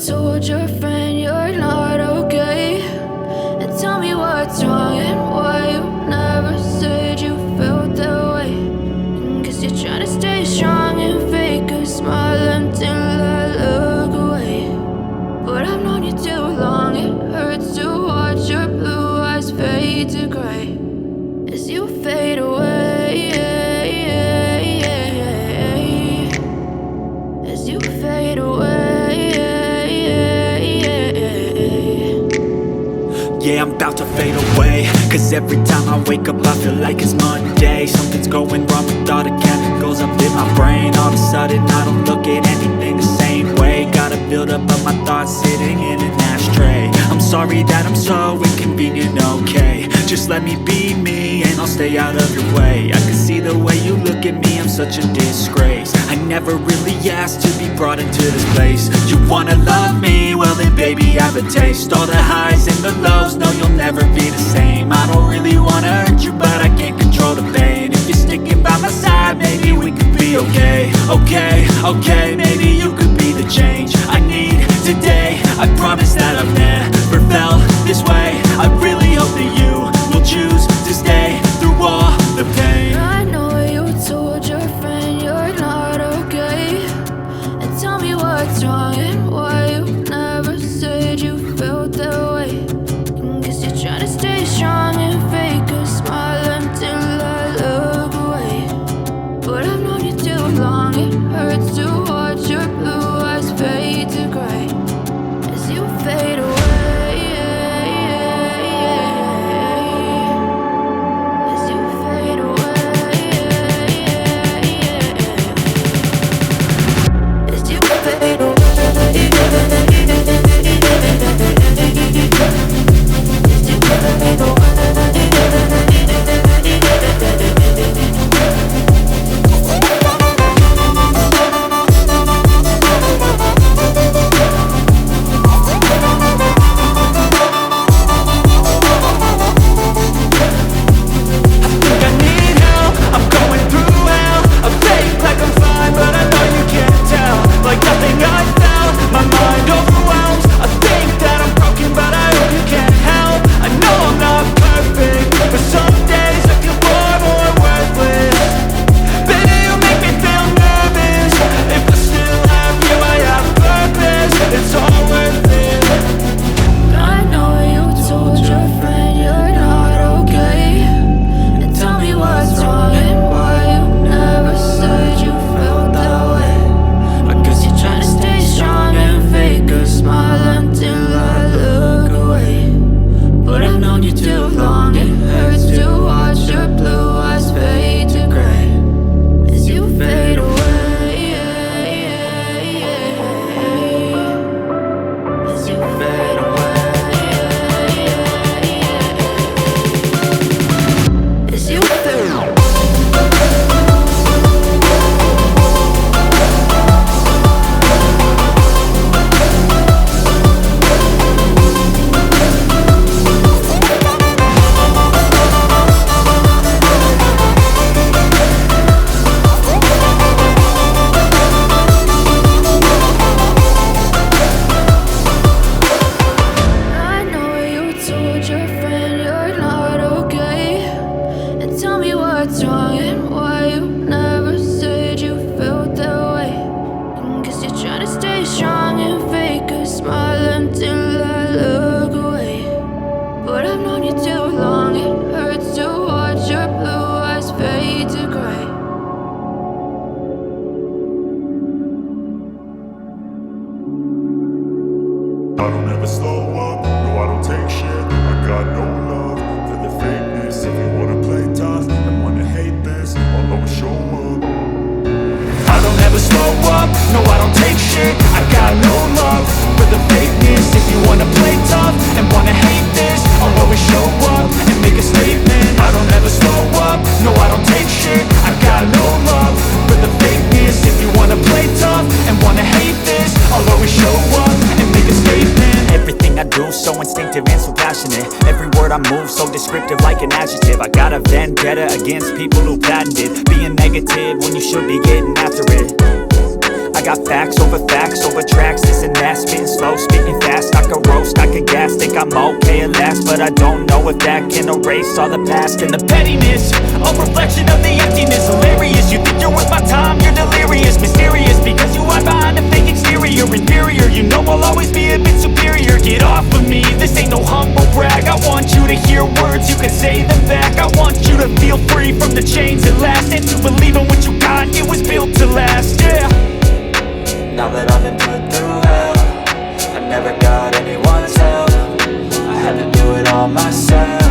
told your friend you're not okay, and tell me what's wrong and why you never said you felt that way. Guess you're trying to stay strong and fake a smile until I look away. But I've known you too long, it hurts to watch your blue eyes fade to gray as you fade away, as you fade away. Yeah, I'm about to fade away, cause every time I wake up I feel like it's Monday. Something's going wrong with all the chemicals up in my brain. All of a sudden I don't look at anything the same way. Gotta build up of my thoughts sitting in an ashtray. I'm sorry that I'm so inconvenient, okay. Just let me be me and I'll stay out of your way. I can see the way you look at me, I'm such a disgrace. I never really asked to be brought into this place. You wanna love me? Well then baby have a taste. All the highs and the lows, no you'll never be the same. I don't really wanna hurt you but I can't control the pain. If you're sticking by my side, maybe we could be okay. Okay, maybe you could be the change I need today. I promise that I've never felt this way. I really hope that you will choose to stay through all the pain. I know you told your friend you're not okay, and tell me what's wrong and why you never said you felt that way. Guess you're trying to stay strong and fake a smile until I look away. But I've known you too long, it hurts to watch your blue eyes fade to gray as you fade away. As you fade away. As you fade away. What's wrong and why you never said you felt that way. Guess you're trying to stay strong and fake a smile until I look away. But I've known you too long, it hurts to watch your blue eyes fade to gray. I don't ever slow up, no I don't take shit. I got no love for the fakeness. If you wanna play tough and wanna hate this, I'll always show up. I don't ever slow up, no I don't take shit. I got no love for the fakeness. If you wanna play tough and wanna hate this, I'll always show up and make a statement. I don't ever slow up, no I don't take shit. I got no love for the fakeness. If you wanna play tough and wanna hate this, I'll always show up and make a statement. Everything I do so instinctive and so passionate. Every word I move so descriptive like an adjective. I got a vendetta against people who patented being negative when you should be getting after it. I got facts over tracks, this and that, spitting slow, but I don't know if that can erase all the past and the pettiness. A reflection of the emptiness, hilarious. You think you're worth my time, you're delirious. Mysterious, because you hide behind a fake exterior. Inferior, you know I'll always be a bit superior. Get off of me, this ain't no humble brag. I want you to hear words, you can say them back. I want you to feel free from the chains that last, and to believe in what you got, it was built to last, yeah. Now that I've been put through hell, I never got anyone's help. I had to do it all myself.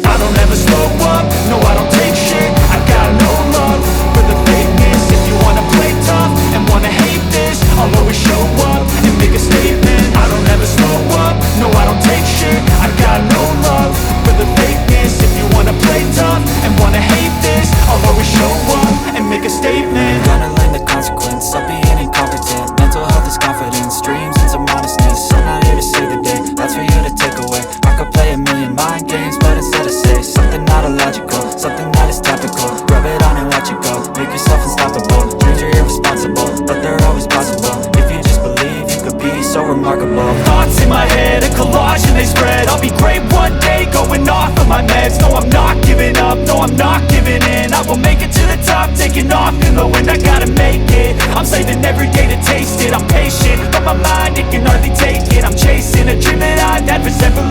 I don't ever slow up, no I don't take shit. I got no love for the fakeness. If you wanna play tough and wanna hate this, I'll always show up and make a statement. I don't ever slow up, no I don't take shit. I got no love for the fakeness. If you wanna play tough and wanna hate this, I'll always show up and make a statement. Gonna learn the consequence of being incompetent. Mental health is confidence, dreams and some modestness. I'm not here to save the day, that's for you to take away. I could play a million mind games, but instead I say something not illogical, something that is topical. Rub it on and watch it go, make yourself unstoppable. Dreams are irresponsible, but they're always possible. If you just believe, you could be so remarkable. Thoughts in my head, a collage and they spread. I'll be great one day, going off of my meds. No, I'm not giving up, no, I'm not giving in. I will make it to the top, taking off in the wind. I gotta make it, I'm saving every day to taste it. I'm patient, but my mind, it can hardly take it. I'm chasing a dream that I've had for several